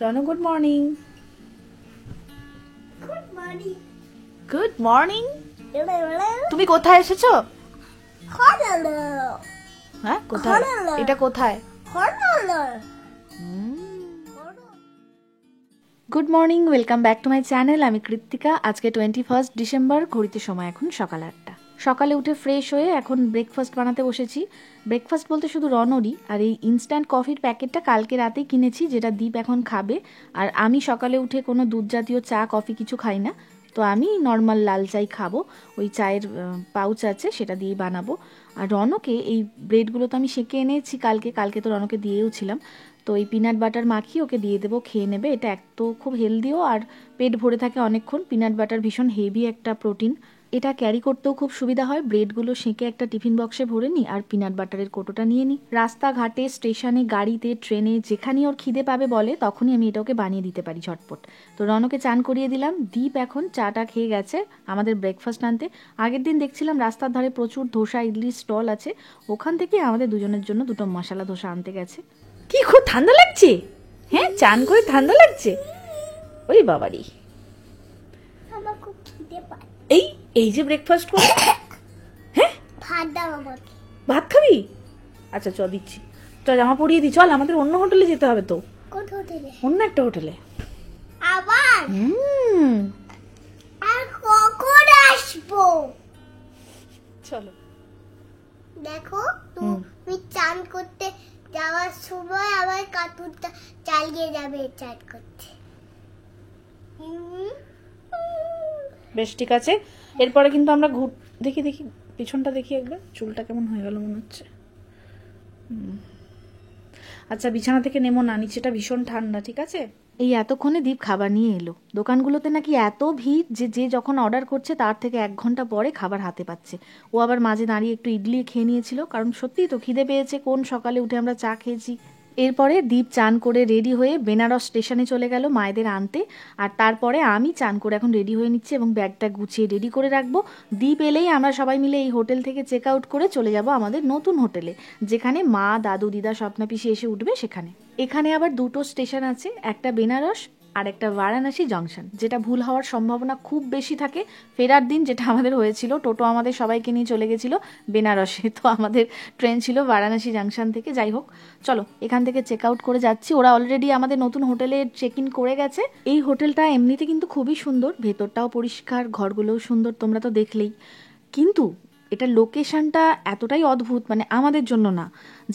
Ronu good morning. Good morning. Good morning. তুমি কোথায় এসেছো? হ্যাঁ কোথায়? এটা কোথায়? Good morning, welcome back to my channel. আমি কৃত্তিকা। আজকে 21 ডিসেম্বর, ঘড়িতে সময় এখন সকাল 8টা। সকালে উঠে ফ্রেশ হয়ে এখন ব্রেকফাস্ট বানাতে বসেছি। ব্রেকফাস্ট বলতে শুধু রনরই, আর এই ইনস্ট্যান্ট কফির প্যাকেটটা কালকে রাতেই কিনেছি, যেটা দীপ এখন খাবে। আর আমি সকালে উঠে কোনো দুধ জাতীয় চা কফি কিছু খাই না, তো আমি নর্মাল লাল চাই খাবো। ওই চায়ের পাউচ আছে, সেটা দিয়েই বানাবো। আর রনকে এই ব্রেডগুলো তো আমি সেঁকে এনেছি কালকে তো রনকে দিয়েও ছিলাম। তো এই পিনাট বাটার মাখিয়ে ওকে দিয়ে দেবো, খেয়ে নেবে। এটা এক তো খুব হেলদিও, আর পেট ভরে থাকে অনেকক্ষণ। পিনাট বাটার ভীষণ হেভি একটা প্রোটিন, এটা ক্যারি করতেও খুব সুবিধা হয়। ব্রেডগুলো সেঁকে একটা টিফিন বক্সে ভরে নিই, আর পিনাট বাটারের কোটোটা নিয়ে নিই। রাস্তাঘাটে, স্টেশনে, গাড়িতে, ট্রেনে, যেখানেই ওর খিদে পাবে বলে, তখনই আমি এটা ওকে বানিয়ে দিতে পারি ঝটপট। তো রনকে চান করিয়ে দিলাম। দীপ এখন চাটা খেয়ে গেছে আমাদের ব্রেকফাস্ট আনতে। আগের দিন দেখছিলাম রাস্তার ধারে প্রচুর ধোসা ইডলির স্টল আছে, ওখান থেকে আমাদের দুজনের জন্য দুটো মশলা ধোসা আনতে গেছে। কি খুব ঠান্ডা লাগছে? হ্যাঁ, চান করে ঠান্ডা লাগছে? ওই বাবারি, আমার খুব খিদে পায়। এই এই যে ব্রেকফাস্ট করবো। হ্যাঁ, ভাত দাও আমাকে। ভাত খাবি? আচ্ছা চ দিচ্ছি। চল জামা পরিয়ে দি, চল আমাদের অন্য হোটেলে যেতে হবে তো। কোন হোটেলে? অন্য একটা হোটেলে। আবার? আর কখন আসবো? চলো। দেখো তুমি চান করতে যাওয়ার সময় আমার কার্টুনটা চালিয়ে যাবে চান করতে। বেশ, ঠিক আছে। এরপরে কিন্তু আমরা দেখি দেখি পিছনটা দেখি একবার, চুলটা কেমন হয়ে গেল মনে হচ্ছে। আচ্ছা, বিছানা থেকে নেমো না, নিচেটা ভীষণ ঠান্ডা, ঠিক আছে? এই এতক্ষণে দীপ খাবার নিয়ে এলো। দোকানগুলোতে নাকি এত ভিড় যে যে যখন অর্ডার করছে তার থেকে 1 ঘন্টা পরে খাবার হাতে পাচ্ছে। ও আবার মাঝে দাঁড়িয়ে একটু ইডলি খেয়ে নিয়েছিল, কারণ সত্যিই তো খিদে পেয়েছে। কোন সকালে উঠে আমরা চা খেয়েছি। এরপরে দীপ চান করে রেডি হয়ে বেনারস স্টেশনে চলে গেল মায়েদের আনতে। আর তারপরে আমি চান করে এখন রেডি হয়ে নিচ্ছি এবং ব্যাগটা গুছিয়ে রেডি করে রাখবো। দীপ এলেই আমরা সবাই মিলে এই হোটেল থেকে চেক আউট করে চলে যাব আমাদের নতুন হোটেলে, যেখানে মা, দাদু, দিদা, স্বপ্না পিসি এসে উঠবে সেখানে। এখানে আবার দুটো স্টেশন আছে, একটা বেনারস আর একটা বারাণসী জংশন। যেটা ভুল হওয়ার সম্ভাবনা খুব বেশি থাকে। ফেরার দিন যেটা আমাদের হয়েছিল, টোটো আমাদের সবাইকে নিয়ে চলে গেছিল বেনারসে, তো আমাদের ট্রেন ছিল বারাণসী জংশন থেকে। যাই হোক, চলো এখান থেকে চেক আউট করে যাচ্ছি। ওরা অলরেডি আমাদের নতুন হোটেলে চেক ইন করে গেছে। এই হোটেলটা এমনিতে কিন্তু খুবই সুন্দর, ভেতরটাও পরিষ্কার, ঘরগুলোও সুন্দর, তোমরা তো দেখলেই। কিন্তু এটা লোকেশনটা এতটাই অদ্ভুত, মানে আমাদের জন্য না,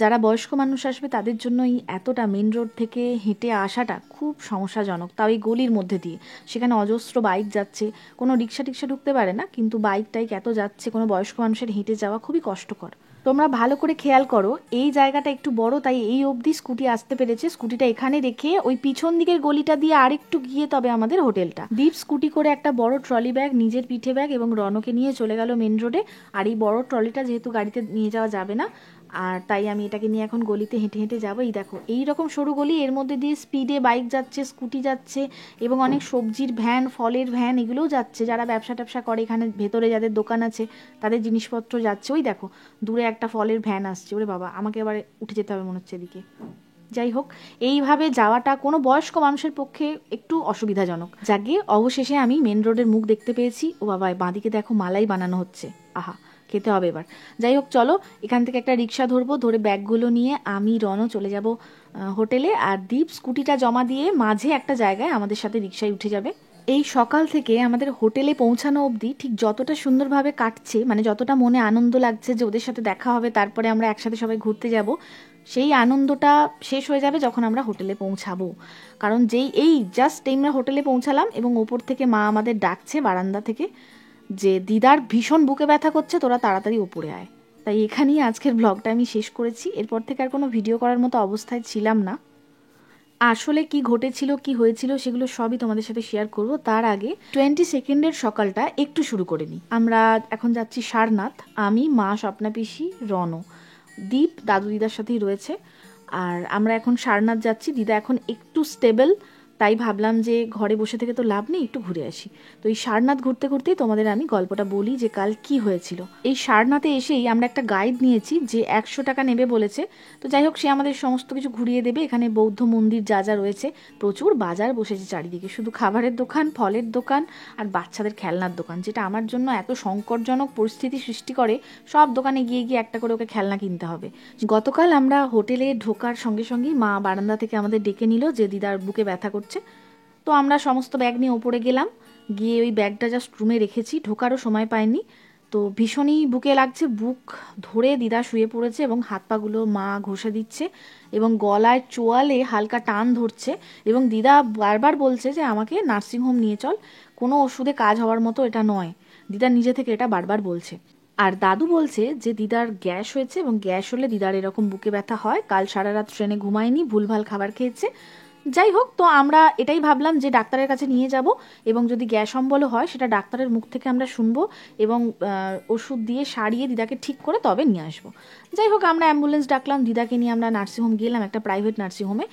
যারা বয়স্ক মানুষ আসবে তাদের জন্যই এতটা মেন রোড থেকে হেঁটে আসাটা খুব সমস্যাজনক, তাও এই গলির মধ্যে দিয়ে। সেখানে অজস্র বাইক যাচ্ছে, কোনো রিক্সা টিক্সা ঢুকতে পারে না, কিন্তু বাইক টাইক এত যাচ্ছে, কোনো বয়স্ক মানুষের হেঁটে যাওয়া খুবই কষ্টকর। তোমরা ভালো করে খেয়াল করো, এই জায়গাটা একটু বড়, তাই এই অবধি স্কুটি আসতে পেরেছে। স্কুটিটা এখানে রেখে ওই পিছন দিকের গলিটা দিয়ে আরেকটু গিয়ে তবে আমাদের হোটেলটা। দীপ স্কুটি করে একটা বড় ট্রলি ব্যাগ, নিজের পিঠে ব্যাগ এবং রনকে নিয়ে চলে গেল মেন রোডে। আর এই বড় ট্রলিটা যেহেতু গাড়িতে নিয়ে যাওয়া যাবে না, আর তাই আমি এটাকে নিয়ে এখন গলিতে হেঁটে হেঁটে যাবো। এই দেখো, এই রকম সরু গলি, এর মধ্যে দিয়ে স্পিডে বাইক যাচ্ছে, স্কুটি যাচ্ছে, এবং অনেক সবজির ভ্যান, ফলের ভ্যান, এগুলোও যাচ্ছে। যারা ব্যবসা ট্যাবসা করে, এখানে ভেতরে যাদের দোকান আছে তাদের জিনিসপত্র যাচ্ছে। ওই দেখো দূরে একটা ফলের ভ্যান আসছে। ওরে বাবা, আমাকে এবার উঠে যেতে হবে মনে হচ্ছে এদিকে। যাই হোক, এইভাবে যাওয়াটা কোনো বয়স্ক মানুষের পক্ষে একটু অসুবিধাজনক। যাকে অবশেষে আমি মেন রোডের মুখ দেখতে পেয়েছি। ও বাবা, বাঁদিকে দেখো মালাই বানানো হচ্ছে, আহা, খেতে হবে এবার। যাই হোক, চলো এখান থেকে একটা রিক্সা ধরবো, ধরে ব্যাগগুলো নিয়ে আমি, রনও চলে যাব হোটেলে। আর দীপ স্কুটিটা জমা দিয়ে মাঝে একটা জায়গায় আমাদের সাথে রিক্সায় উঠে যাবে। এই সকাল থেকে আমাদের হোটেলে পৌঁছানো অবধি ঠিক যতটা সুন্দরভাবে কাটছে, মানে যতটা মনে আনন্দ লাগছে যে ওদের সাথে দেখা হবে, তারপরে আমরা একসাথে সবাই ঘুরতে যাব, সেই আনন্দটা শেষ হয়ে যাবে যখন আমরা হোটেলে পৌঁছাবো। কারণ এই জাস্ট আমরা হোটেলে পৌঁছালাম এবং ওপর থেকে মা আমাদের ডাকছে বারান্দা থেকে, যে দিদার ভীষণ বুকে ব্যথা করছে, তোরা তাড়াতাড়ি ওপরে আয়। তাই এখানেই আজকের ব্লগটা আমি শেষ করেছি। এরপর থেকে আর কোনো ভিডিও করার মতো অবস্থায় ছিলাম না। আসলে কি ঘটেছিল, কি হয়েছিল, সেগুলো সবই তোমাদের সাথে শেয়ার করব। তার আগে 22 সকালটা একটু শুরু করে নিই। আমরা এখন যাচ্ছি সারনাথ, আমি, মা, স্বপ্না পিসি, রনও। দীপ দাদু দিদার সাথেই রয়েছে। আর আমরা এখন সারনাথ যাচ্ছি। দিদা এখন একটু স্টেবল, তাই ভাবলাম যে ঘরে বসে থেকে তো লাভ নেই, একটু ঘুরে আসি। তো এই সারনাথ ঘুরতে ঘুরতেই তোমাদের আমি গল্পটা বলি যে কাল কি হয়েছিল। এই সারনাথে এসেই আমরা একটা গাইড নিয়েছি যে 100 টাকা নেবে বলেছে। তো যাই হোক, সে আমাদের সমস্ত কিছু ঘুরিয়ে দেবে। এখানে বৌদ্ধ মন্দির যা যা রয়েছে, প্রচুর বাজার বসেছে চারিদিকে, শুধু খাবারের দোকান, ফলের দোকান আর বাচ্চাদের খেলনার দোকান, যেটা আমার জন্য এত সংকটজনক পরিস্থিতি সৃষ্টি করে। সব দোকানে গিয়ে গিয়ে একটা করে ওকে খেলনা কিনতে হবে। গতকাল আমরা হোটেলে ঢোকার সঙ্গে সঙ্গেই মা বারান্দা থেকে আমাদের ডেকে নিল যে দিদার বুকে ব্যথা করছে। তো আমরা সমস্ত ব্যাগ নিয়ে ওপরে গেলাম, গিয়ে ওই ব্যাগটা জাস্ট রুমে রেখেছি, ঢোকারও সময় পাইনি। তো ভীষণই বুকে লাগছে, বুক ধরে দিদা শুয়ে পড়েছে এবং হাত পাগুলো মা ঘষে দিচ্ছে এবং গলায় চোয়ালে হালকা টান ধরছে এবং দিদা বারবার বলছে যে আমাকে নার্সিংহোম নিয়ে চল, কোনো ওষুধে কাজ হওয়ার মতো এটা নয়। দিদা নিজে থেকে এটা বারবার বলছে। আর দাদু বলছে যে দিদার গ্যাস হয়েছে এবং গ্যাস হলে দিদার এরকম বুকে ব্যথা হয়, কাল সারা রাত ট্রেনে ঘুমায়নি, ভুলভাল খাবার খেয়েছে। যাই হোক, তো আমরা এটাই ভাবলাম যে ডাক্তারের কাছে নিয়ে যাব এবং যদি গ্যাস অম্বল হয় সেটা ডাক্তারের মুখ থেকে আমরা শুনবো এবং ওষুধ দিয়ে সারিয়ে দিদাকে ঠিক করে তবে নিয়ে আসবো। যাই হোক, আমরা অ্যাম্বুলেন্স ডাকলাম, দিদাকে নিয়ে আমরা নার্সিংহোম গেলাম, একটা প্রাইভেট নার্সিংহোমে।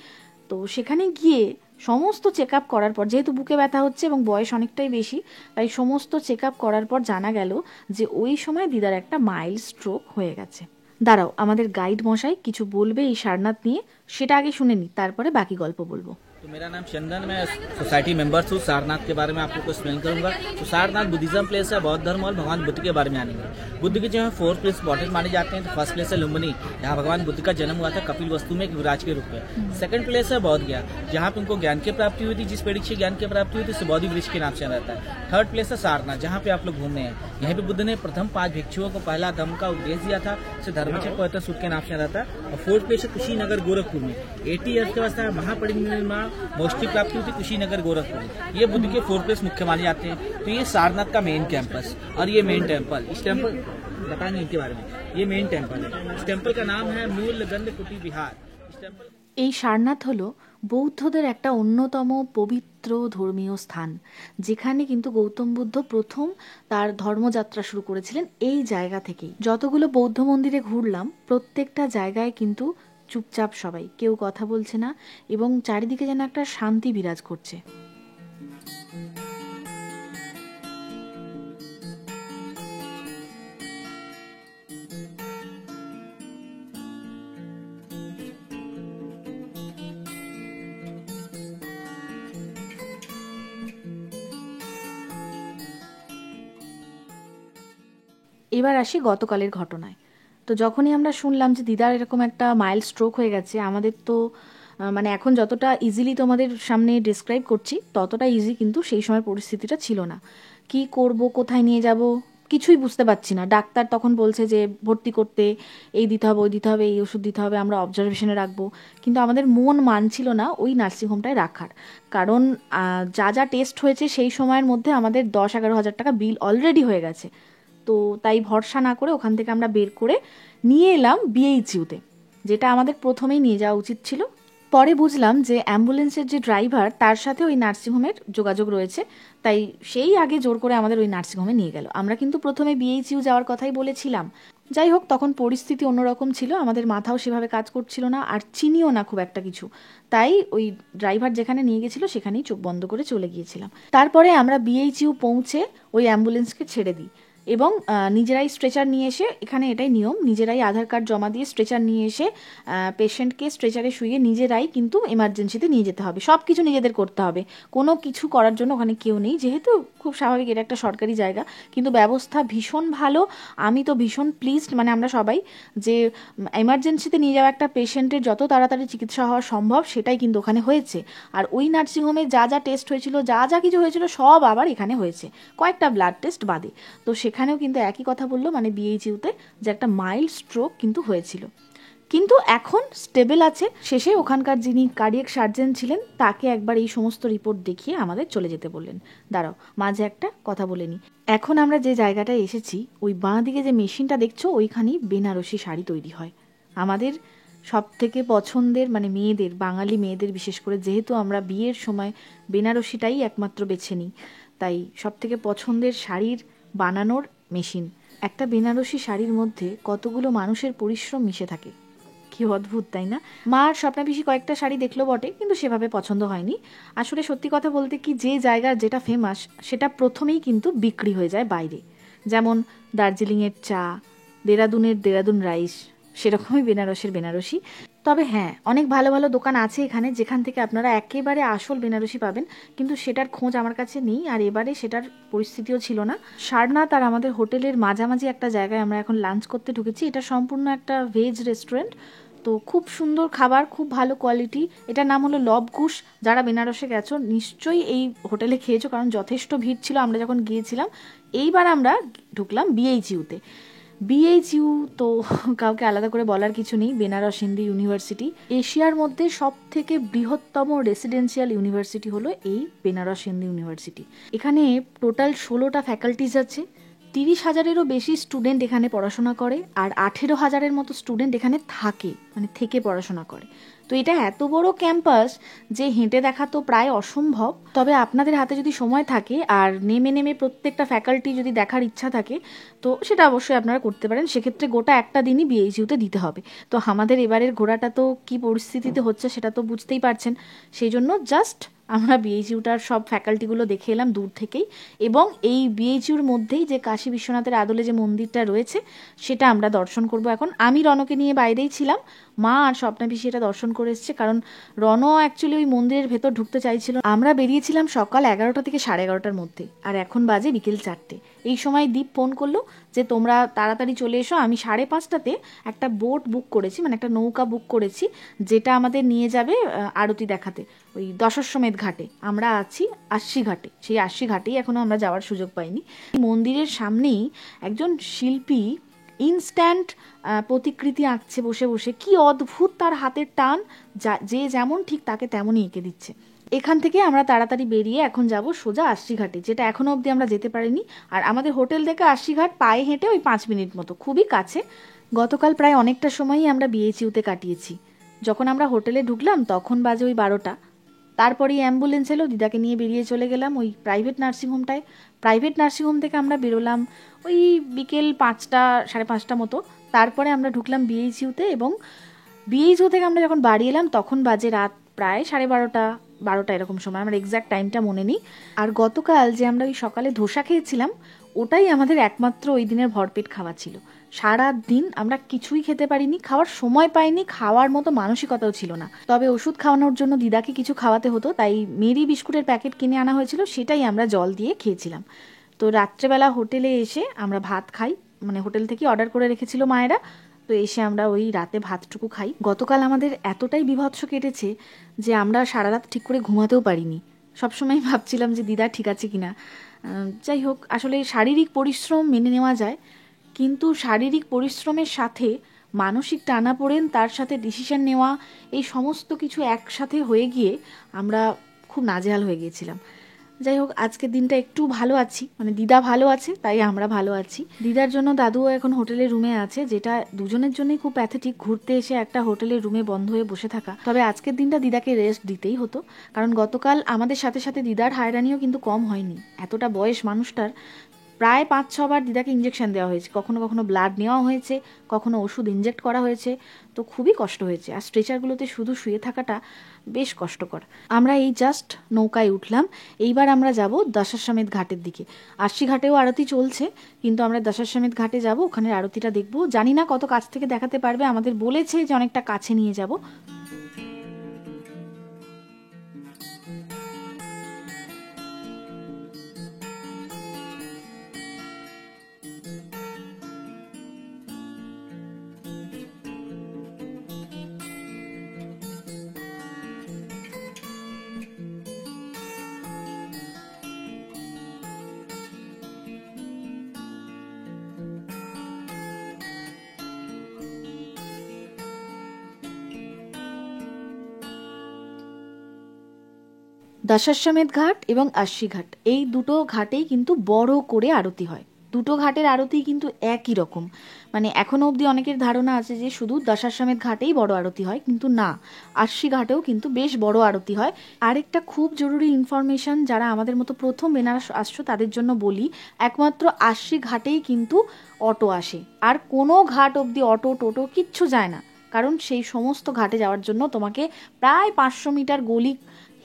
তো সেখানে গিয়ে সমস্ত চেক আপ করার পর, যেহেতু বুকে ব্যথা হচ্ছে এবং বয়স অনেকটাই বেশি, তাই সমস্ত চেক আপ করার পর জানা গেল যে ওই সময় দিদার একটা মাইল্ড স্ট্রোক হয়ে গেছে। দাঁড়াও, আমাদের গাইড মশাই কিছু বলবে এই সারনাথ নিয়ে, সেটা আগে শুনে নি, তারপরে বাকি গল্প বলবো। तो मेरा नाम चंदन, मैं सोसाइटी मेंबर्स हूँ। सारनाथ के बारे में आप लोग को एक्सप्लेन करूंगा। तो सारनाथ बुद्धिज्म प्लेस है, बौद्ध धर्म और भगवान बुद्ध के बारे में जानेंगे। बुद्ध के जो है 4 प्लेस इंपॉर्टेंट माने जाते हैं। तो फर्स्ट प्लेस है लुम्बिनी, जहाँ भगवान बुद्ध का जन्म हुआ था कपिल वस्तु में एक युवराज के रूप में। सेकंड प्लेस है बौद्ध गया, जहाँ पे उनको ज्ञान की प्राप्ति हुई थी, जिस पेड़ से ज्ञान की प्राप्ति हुई थी उसे बोधि वृक्ष के नाम से रहता है। थर्ड प्लेस है सारनाथ, जहाँ पे आप लोग घूमने हैं। यहीं पे बुद्ध ने प्रथम 5 भिक्षुओं को पहला धर्म का उपदेश दिया था, उसे धर्मचक्र पवित्र सूत्र के नाम से रहता है। और फोर्थ प्लेस है कुशीनगर गोरखपुर में, 80 ईयर्स के अवस्था में महापरिनिर्वाण मोक्ष प्राप्ति हुई थी कुशीनगर गोरखपुर। ये बुद्ध के 4 प्लेस मुख्य माने जाते हैं। तो ये सारनाथ का मेन कैंपस और ये मेन टेम्पल, इस टेम्पल बताएंगे इनके बारे में। ये मेन टेम्पल है, इस टेम्पल का नाम है मूल गंध कुटी विहार। इस टेम्पल এই সারনাথ হলো বৌদ্ধদের একটা অন্যতম পবিত্র ধর্মীয় স্থান, যেখানে কিন্তু গৌতম বুদ্ধ প্রথম তার ধর্মযাত্রা শুরু করেছিলেন এই জায়গা থেকেই। যতগুলো বৌদ্ধ মন্দিরে ঘুরলাম, প্রত্যেকটা জায়গায় কিন্তু চুপচাপ সবাই, কেউ কথা বলছে না এবং চারিদিকে যেন একটা শান্তি বিরাজ করছে। এবার আসি গতকালের ঘটনায়। তো যখনই আমরা শুনলাম যে দিদার এরকম একটা মাইল্ড স্ট্রোক হয়ে গেছে, আমাদের তো মানে এখন যতটা ইজিলি তোমাদের সামনে ডিসক্রাইব করছি ততটা ইজি কিন্তু সেই সময় পরিস্থিতিটা ছিল না। কি করব, কোথায় নিয়ে যাব, কিছুই বুঝতে পারছি না। ডাক্তার তখন বলছে যে ভর্তি করতে, এই দিতে হবে, ওই দিতে হবে, এই ওষুধ দিতে হবে, আমরা অবজারভেশনে রাখবো। কিন্তু আমাদের মন মানছিল না ওই নার্সিংহোমটায় রাখার, কারণ যা যা টেস্ট হয়েছে সেই সময়ের মধ্যে আমাদের 10-11 হাজার টাকা বিল অলরেডি হয়ে গেছে। তো তাই ভরসা না করে ওখান থেকে আমরা বের করে নিয়ে এলাম বিএইচইউতে, যেটা আমাদের প্রথমেই নিয়ে যাওয়া উচিত ছিল। পরে বুঝলাম যে অ্যাম্বুলেন্সের যে ড্রাইভার, তার সাথে ওই নার্সিংহোমের যোগাযোগ রয়েছে, তাই সেই আগে জোর করে আমাদের ওই নার্সিংহোমে নিয়ে গেল। আমরা কিন্তু প্রথমে বিএইচইউ যাওয়ার কথাই বলেছিলাম। যাই হোক, তখন পরিস্থিতি অন্যরকম ছিল, আমাদের মাথাও সেভাবে কাজ করছিল না, আর চিনিও না খুব একটা কিছু, তাই ওই ড্রাইভার যেখানে নিয়ে গেছিল সেখানেই চোখ বন্ধ করে চলে গিয়েছিলাম। তারপরে আমরা বিএইচইউ পৌঁছে ওই অ্যাম্বুলেন্সকে ছেড়ে দিই এবং নিজেরাই স্ট্রেচার নিয়ে এসে, এখানে এটাই নিয়ম, নিজেরাই আধার কার্ড জমা দিয়ে স্ট্রেচার নিয়ে এসে পেশেন্টকে স্ট্রেচারে শুয়ে নিজেরাই কিন্তু এমার্জেন্সিতে নিয়ে যেতে হবে। সব কিছু নিজেদের করতে হবে, কোনো কিছু করার জন্য ওখানে কেউ নেই, যেহেতু খুব স্বাভাবিক এটা একটা সরকারি জায়গা। কিন্তু ব্যবস্থা ভীষণ ভালো, আমি তো ভীষণ প্লিজড, মানে আমরা সবাই, যে এমার্জেন্সিতে নিয়ে যাওয়া একটা পেশেন্টের যত তাড়াতাড়ি চিকিৎসা হওয়া সম্ভব সেটাই কিন্তু ওখানে হয়েছে। আর ওই নার্সিংহোমে যা যা টেস্ট হয়েছিল, যা যা কিছু হয়েছিল, সব আবার এখানে হয়েছে, কয়েকটা ব্লাড টেস্ট বাদে। তো সেখানেও কিন্তু একই কথা বললো, মানে বিএইচইউতে, যে একটা মাইল্ড স্ট্রোক কিন্তু হয়েছিল, কিন্তু এখন স্টেবল আছে। শেষে ওখানকার যিনি কার্ডিয়াক সার্জন ছিলেন তাকে একবার এই সমস্ত রিপোর্ট দেখিয়ে আমাদের চলে যেতে বললেন। দাঁড়াও, মাঝে একটা কথা বলে নি। এখন আমরা যে জায়গাটায় এসেছি, ওই বাঁ দিকে যে মেশিনটা দেখছো, ওইখানেই বেনারসি শাড়ি তৈরি হয়। আমাদের সব থেকে পছন্দের, মানে মেয়েদের, বাঙালি মেয়েদের বিশেষ করে, যেহেতু আমরা বিয়ের সময় বেনারসিটাই একমাত্র বেছে নিই, তাই সব থেকে পছন্দের শাড়ির বানানোর মেশিন। একটা বেনারসি শাড়ির মধ্যে কতগুলো মানুষের পরিশ্রম মিশে থাকে, কি অদ্ভুত তাই না। মা আর স্বপ্না পিসি কয়েকটা শাড়ি দেখলো বটে, কিন্তু সেভাবে পছন্দ হয়নি। আসলে সত্যি কথা বলতে কি, যে জায়গার যেটা ফেমাস সেটা প্রথমেই কিন্তু বিক্রি হয়ে যায় বাইরে। যেমন দার্জিলিংয়ের চা, দেরাদুনের দেরাদুন রাইস, সেরকমই বেনারসের বেনারসি। তবে হ্যাঁ, অনেক ভালো ভালো দোকান আছে এখানে যেখান থেকে আপনারা একেবারে আসল বেনারসি পাবেন, কিন্তু সেটার খোঁজ আমার কাছে নেই, আর এবারে সেটার পরিস্থিতিও ছিল না। সারনাথ আর আমাদের হোটেলের মাঝামাঝি একটা জায়গায় আমরা এখন লাঞ্চ করতে ঢুকেছি। এটা সম্পূর্ণ একটা ভেজ রেস্টুরেন্ট, তো খুব সুন্দর খাবার, খুব ভালো কোয়ালিটি। এটার নাম হলো লবকুশ। যারা বেনারসে গেছো নিশ্চয়ই এই হোটেলে খেয়েছো, কারণ যথেষ্ট ভিড় ছিল আমরা যখন গিয়েছিলাম। এইবার আমরা ঢুকলাম BHUতে। BHU তো কাউকে আলাদা করে বলার কিছু নেই, বেনারস হিন্দু ইউনিভার্সিটি। এশিয়ার মধ্যে সব থেকে বৃহত্তম রেসিডেন্সিয়াল ইউনিভার্সিটি হলো এই বেনারস হিন্দু ইউনিভার্সিটি। এখানে টোটাল 16টা ফ্যাকাল্টিজ আছে, 30,000-এরও বেশি স্টুডেন্ট এখানে পড়াশোনা করে, আর 18,000-এর মতো স্টুডেন্ট এখানে থাকে, মানে থেকে পড়াশোনা করে। তো এটা এত বড় ক্যাম্পাস যে হেঁটে দেখা তো প্রায় অসম্ভব। তবে আপনাদের হাতে যদি সময় থাকে আর নেমে নেমে প্রত্যেকটা ফ্যাকাল্টি যদি দেখার ইচ্ছা থাকে, তো সেটা অবশ্যই আপনারা করতে পারেন। সেক্ষেত্রে গোটা একটা দিনই BHUতে দিতে হবে। তো আমাদের এবারের ঘোরাটা তো কি পরিস্থিতিতে হচ্ছে সেটা তো বুঝতেই পারছেন। সেই জন্য জাস্ট আমরা BHUটার সব ফ্যাকাল্টিগুলো দেখে এলাম দূর থেকেই, এবং এই BHUর মধ্যেই যে কাশী বিশ্বনাথের আদলে যে মন্দিরটা রয়েছে সেটা আমরা দর্শন করব এখন। আমি রনকে নিয়ে বাইরেই ছিলাম, মা আর স্বপ্না পিসি এটা দর্শন করে এসছে, কারণ রন অ্যাকচুয়ালি ওই মন্দিরের ভেতর ঢুকতে চাইছিল। আমরা বেরিয়েছিলাম সকাল 11টা থেকে 11:30টার মধ্যে, আর এখন বাজে বিকেল 4টে। এই সময় দীপ ফোন করলো যে তোমরা তাড়াতাড়ি চলে এসো। আমি 5:30টাতে একটা বোট বুক করেছি, মানে একটা নৌকা বুক করেছি, যেটা আমাদের নিয়ে যাবে আরতি দেখাতে ওই দশাশ্বমেধ ঘাটে। আমরা আছি আশি ঘাটে, সেই আশি ঘাটেই এখনো আমরা যাওয়ার সুযোগ পাইনি। মন্দিরের সামনেই একজন শিল্পী ইনস্ট্যান্ট প্রতিকৃতি আঁকছে বসে বসে, কি অদ্ভুত তার হাতের টান, যে যেমন ঠিক তাকে তেমনই এঁকে দিচ্ছে। এখান থেকে আমরা তাড়াতাড়ি বেরিয়ে এখন যাব সোজা আশি ঘাটে, যেটা এখনো অবধি আমরা যেতে পারিনি। আর আমাদের হোটেল থেকে আশি ঘাট পায়ে হেঁটে ওই 5 মিনিট মতো, খুবই কাছে। গতকাল প্রায় অনেকটা সময়ই আমরা BHUতে কাটিয়েছি। যখন আমরা হোটেলে ঢুকলাম তখন বাজে ওই 12টা। তারপরেই অ্যাম্বুলেন্স এলো, দিদাকে নিয়ে বেরিয়ে চলে গেলাম ওই প্রাইভেট নার্সিংহোমটায়। প্রাইভেট নার্সিংহোম থেকে আমরা বেরোলাম ওই বিকেল 5টা 5:30টা মতো। তারপরে আমরা ঢুকলাম BHUতে, এবং BHU থেকে আমরা যখন বাড়ি এলাম তখন বাজে রাত প্রায় 12:30 এরকম সময়, আমার এক্স্যাক্ট টাইমটা মনে নেই। আর গতকাল যে আমরা ওই সকালে ধোসা খেয়েছিলাম, ওটাই আমাদের একমাত্র ওই দিনের ভরপেট খাওয়া ছিল। সারা দিন আমরা কিছুই খেতে পারিনি, খাওয়ার সময় পাইনি, খাওয়ার মতো মানসিকতাও ছিল না। তবে ওষুধ খাওয়ানোর জন্য দিদাকে কিছু খাওয়াতে হতো, তাই মেরি বিস্কুটের প্যাকেট কিনে আনা হয়েছিল, সেটাই আমরা জল দিয়ে খেয়েছিলাম। তো রাত্রেবেলা হোটেলে এসে আমরা ভাত খাই, মানে হোটেল থেকে অর্ডার করে রেখেছিল মায়েরা, তো এসে আমরা ওই রাতে ভাতটুকু খাই। গতকাল আমাদের এতটাই বীভৎস কেটেছে যে আমরা সারা রাত ঠিক করে ঘুমাতেও পারিনি। সবসময় ভাবছিলাম যে দিদা ঠিক আছে কিনা। যাই হোক, আসলে শারীরিক পরিশ্রম মেনে নেওয়া যায়, কিন্তু শারীরিক পরিশ্রমের সাথে মানসিক টানাপোড়েন, তার সাথে ডিসিশন নেওয়া, এই সমস্ত কিছু একসাথে হয়ে গিয়ে আমরা খুব নাজেহাল হয়ে গিয়েছিলাম। যাই হোক, আজকের দিনটা একটু ভালো আছি, মানে দিদা ভালো আছে তাই আমরা ভালো আছি। দিদার জন্য দাদুও এখন হোটেলের রুমে আছে, যেটা দুজনের জন্যই খুব প্যাথেটিক, ঘুরতে এসে একটা হোটেলের রুমে বন্ধ হয়ে বসে থাকা। তবে আজকের দিনটা দিদাকে রেস্ট দিতেই হতো, কারণ গতকাল আমাদের সাথে সাথে দিদার হায়রানিও কিন্তু কম হয়নি। এতটা বয়স মানুষটার, প্রায় 5-6 বার দিদাকে ইঞ্জেকশন দেওয়া হয়েছে, কখনো কখনো ব্লাড নেওয়া হয়েছে, কখনো ওষুধ ইনজেক্ট করা হয়েছে। তো খুবই কষ্ট হয়েছে, আর স্ট্রেচারগুলোতে শুধু শুয়ে থাকাটা বেশ কষ্টকর। আমরা এই জাস্ট নৌকায় উঠলাম, এইবার আমরা যাব দশাশ্বমেধ ঘাটের দিকে। আশি ঘাটেও আরতি চলছে, কিন্তু আমরা দশাশ্বমেধ ঘাটে যাব, ওখানের আরতিটা দেখব। জানি না কত কাছ থেকে দেখাতে পারবে, আমাদের বলেছে যে অনেকটা কাছে নিয়ে যাব। দশাশ্বমেধ ঘাট এবং আশি ঘাট, এই দুটো ঘাটেই কিন্তু বড় করে আরতি হয়। দুটো ঘাটের আরতি কিন্তু একই রকম, মানে এখনো অবধি অনেকের ধারণা আছে যে শুধু দশাশ্বমেধ ঘাটেই বড় আরতি হয়, কিন্তু না, আশি ঘাটেও কিন্তু বেশ বড় আরতি হয়। আরেকটা খুব জরুরি ইনফরমেশন, যারা আমাদের মতো প্রথম বেনারস আসছো তাদের জন্য বলি, একমাত্র আশি ঘাটেই কিন্তু অটো আসে, আর কোনো ঘাট অবধি অটো টোটো কিচ্ছু যায় না। কারণ সেই সমস্ত ঘাটে যাওয়ার জন্য তোমাকে প্রায় 500 মিটার গলি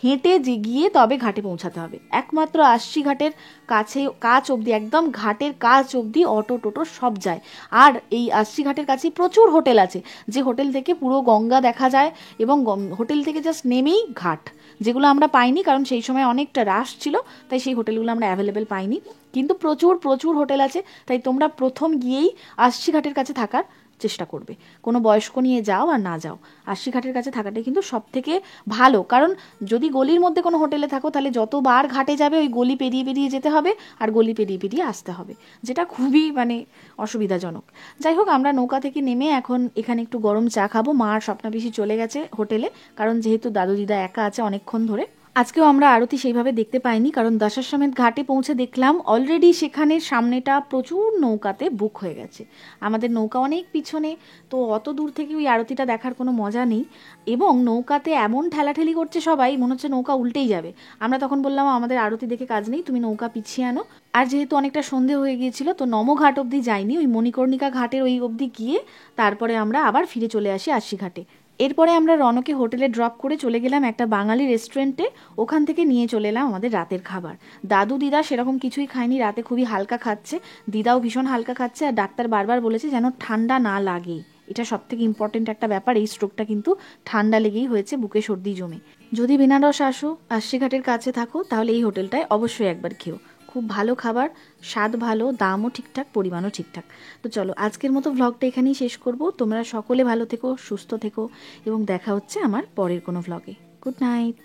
হেঁটে গিয়ে তবে ঘাটে পৌঁছাতে হবে। একমাত্র আশি ঘাটের কাছ অবধি, একদম ঘাটের কাছ অবধি অটো টোটো সব যায়। আর এই আশি ঘাটের কাছে প্রচুর হোটেল আছে, যে হোটেল থেকে পুরো গঙ্গা দেখা যায়, এবং হোটেল থেকে জাস্ট নেমেই ঘাট, যেগুলো আমরা পাইনি কারণ সেই সময় অনেকটা রাশ ছিল, তাই সেই হোটেলগুলো আমরা অ্যাভেলেবেল পাইনি। কিন্তু প্রচুর প্রচুর হোটেল আছে, তাই তোমরা প্রথম গিয়েই আশি ঘাটের কাছে থাকার চেষ্টা করবে। কোনো বয়স্ক নিয়ে যাও আর না যাও, আশি ঘাটের কাছে থাকাটাই কিন্তু সব থেকে ভালো। কারণ যদি গলির মধ্যে কোনো হোটেলে থাকো তাহলে যতবার ঘাটে যাবে ওই গলি পেরিয়ে পেরিয়ে যেতে হবে আর গলি পেরিয়ে পেরিয়ে আসতে হবে, যেটা খুবই অসুবিধাজনক। যাই হোক, আমরা নৌকা থেকে নেমে এখন এখানে একটু গরম চা খাবো। মা আর স্বপ্নাপিসি চলে গেছে হোটেলে, কারণ যেহেতু দাদু দিদা একা আছে অনেকক্ষণ ধরে। আজকেও আমরা আরতি সেইভাবে দেখতে পাইনি, কারণ দশাশ্বমেধ ঘাটে পৌঁছে দেখলাম অলরেডি সেখানে সামনেটা প্রচুর নৌকাতে বুক হয়ে গেছে। আমাদের নৌকা অনেক পিছনে, তো অত দূর থেকে ওই আরতিটা দেখার কোনো মজা নেই। এবং নৌকাতে এমন ঠেলাঠেলি করছে সবাই, মনে হচ্ছে নৌকা উল্টেই যাবে। আমরা তখন বললাম আমাদের আরতি দেখে কাজ নেই, তুমি নৌকা পিছিয়ে আনো। আর যেহেতু অনেকটা সন্ধে হয়ে গিয়েছিল, তো নমঘাট অবধি যাইনি, ওই মণিকর্ণিকা ঘাটের ওই অবধি গিয়ে তারপরে আমরা আবার ফিরে চলে আসি আশি ঘাটে। এরপরে আমরা রনকে হোটেলে ড্রপ করে চলে গেলাম একটা বাঙালি রেস্টুরেন্টে, ওখান থেকে নিয়ে চলে এলাম আমাদের রাতের খাবার। দাদু দিদা সেরকম কিছুই খায়নি, রাতে খুবই হালকা খাচ্ছে, দিদাও ভীষণ হালকা খাচ্ছে। আর ডাক্তার বারবার বলেছে যেন ঠান্ডা না লাগে, এটা সব থেকে ইম্পর্টেন্ট একটা ব্যাপার। এই স্ট্রোকটা কিন্তু ঠান্ডা লেগেই হয়েছে, বুকে সর্দি জমে। যদি বেনারস আসো, আশি ঘাটের কাছে থাকো, তাহলে এই হোটেলটায় অবশ্যই একবার খেও। খুব ভালো খাবার, স্বাদ ভালো, দামও ঠিকঠাক, পরিমাণও ঠিকঠাক। তো চলো আজকের মতো ভ্লগটা এখানেই শেষ করব। তোমরা সকলে ভালো থেকো, সুস্থ থেকো, এবং দেখা হচ্ছে আমার পরের কোনো ভ্লগে। Good night.